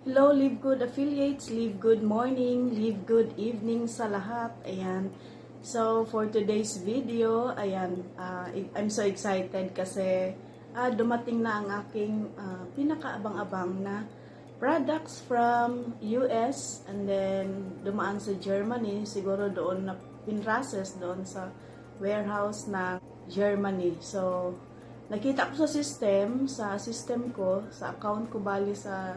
Hello, Live Good affiliates, Live Good morning, Live Good evening sa lahat. Ayan. So, for today's video, ayan, I'm so excited kasi dumating na ang aking pinakaabang-abang na products from US and then dumaan sa Germany. Siguro doon na pinrases doon sa warehouse na Germany. So, nakita ko sa system ko, sa account ko bali sa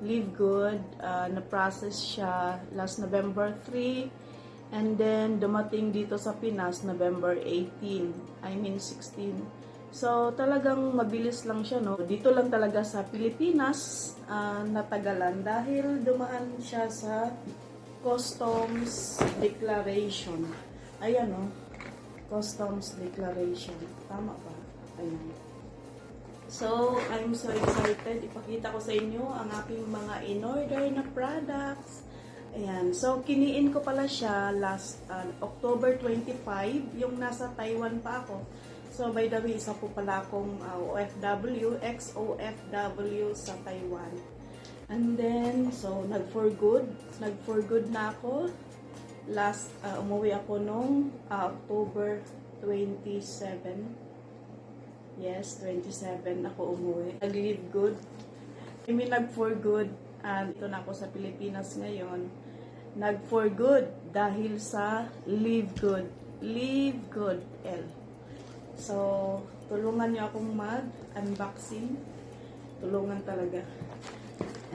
Live Good, na-process siya last November 3, and then dumating dito sa Pinas November 16. So, talagang mabilis lang siya, no? Dito lang talaga sa Pilipinas, natagalan dahil dumaan siya sa Customs Declaration. Ayan, no? Customs Declaration. Tama ba? Ayan. So, I'm so excited. Ipakita ko sa inyo ang aking mga in-order na products. Ayan. So, kiniin ko pala siya last October 25, yung nasa Taiwan pa ako. So, by the way, isa po pala akong OFW, ex-OFW sa Taiwan. And then, so, nag-for good na ako. Last, umuwi ako nung October 27. Yes, 27 ako umuwi. Nag-live good. Nag-for good. Dito na ako sa Pilipinas ngayon. Nag-for good dahil sa Live Good. Live Good L. So, tulungan niyo akong mag-unboxing. Tulungan talaga.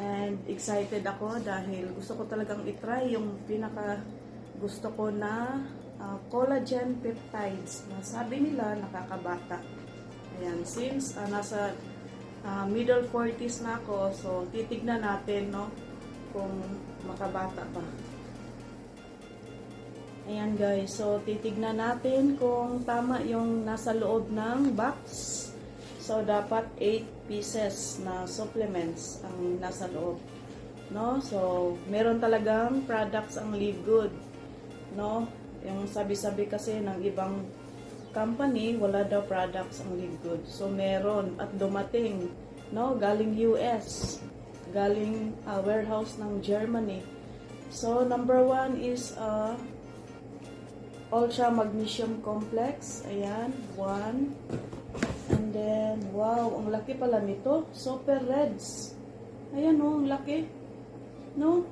And excited ako dahil gusto ko talagang itry yung pinaka gusto ko na collagen peptides na sabi nila nakakabata. Ayan, since nasa middle 40s na ako, so titignan natin, no, kung makabata pa. Ayan guys, so titignan natin kung tama yung nasa loob ng box. So dapat 8 pieces na supplements ang nasa loob, no? So meron talagang products ang Live Good, no? Yung sabi-sabi kasi ng ibang company, wala daw products ang Live Good. So, meron at dumating, no? Galing US, galing warehouse ng Germany. So, number 1 is Ultra Magnesium Complex. Ayan, 1. And then, wow, ang laki pala nito. Super Reds. Ayan, no, ang laki. No?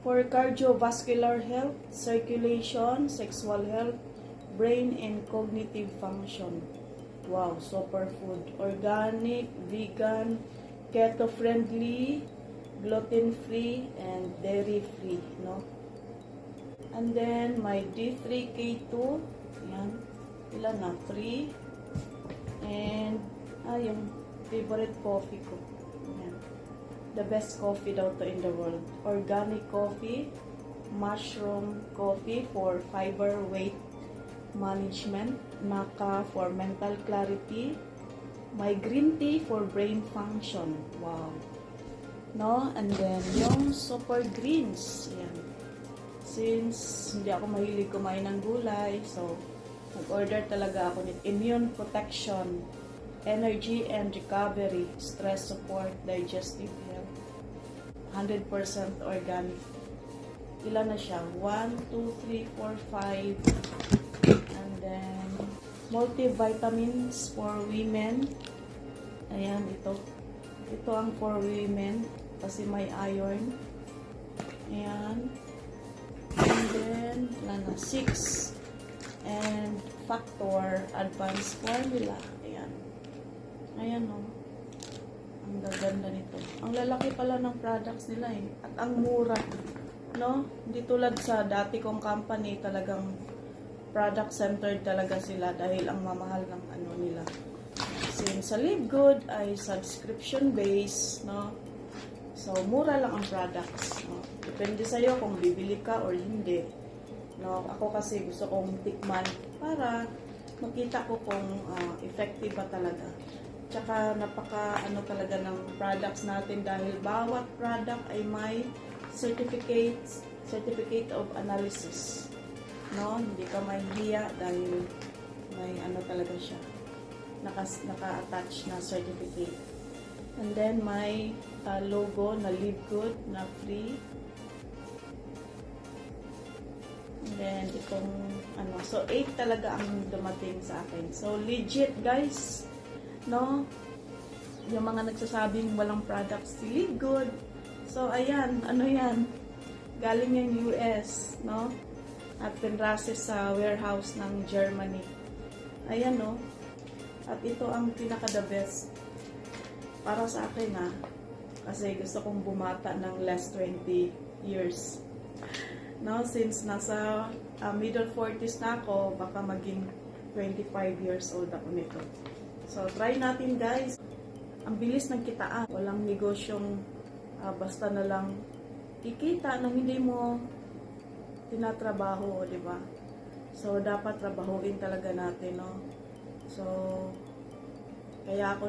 For cardiovascular health, circulation, sexual health, brain and cognitive function. Wow, superfood. Organic, vegan, keto-friendly, gluten-free, and dairy-free, no? And then, my D3K2. Ayan. Ilan na? 3. And, yung favorite coffee ko. Ayan. The best coffee daw to in the world. Organic coffee, mushroom coffee for fiber, weight management, maca for mental clarity, my green tea for brain function. Wow. No? And then, yung super greens. Yan. Since hindi ako mahilig kumain ng gulay, so, nag-order talaga ako nito. Immune protection, energy and recovery, stress support, digestive health, 100% organic. Ilan na siya? 1, 2, 3, 4, 5, and then multivitamins for women. Ayan, ito ang for women kasi may iron. Ayan, and then 6 and factor advanced formula. Ayan o, ang gaganda nito. Ang lalaki pala ng products nila at ang mura, no? Hindi tulad sa dati kong company, talagang product centered talaga sila dahil ang mamahal ng ano nila. Since sa Live Good ay subscription based, no? So mura lang ang products, no? Depende sa iyo kung bibili ka or hindi, no? Ako kasi gusto kong tikman para makita ko kung effective ba talaga. Tsaka napaka ano talaga ng products natin dahil bawat product ay may certificate of analysis. No, hindi ka mahihiya dahil may ano talaga siya. Naka-attach na certificate. And then may logo na Live Good na free. And then itong ano, so 8 talaga ang dumating sa akin. So legit guys, no? Yung mga nagsasabing walang products si Live Good. So ayan, ano yan? Galing yung US, no? At pinrase sa warehouse ng Germany. Ayan, no? At ito ang pinaka-the best para sa akin, kasi gusto kong bumata ng last 20 years. No, since nasa middle 40s na ako, baka maging 25 years old ako nito. So, try natin guys. Ang bilis ng kitaan. Walang negosyong basta na lang kikita nang hindi mo tinatrabaho, di ba? So, dapat trabahuin talaga natin, no? So, kaya ako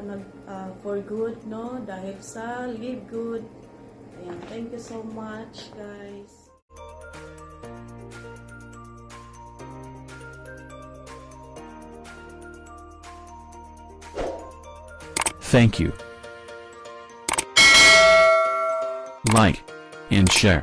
for good, no? Dahil sa Live Good. Ayan, thank you so much, guys. Thank you. Like and share.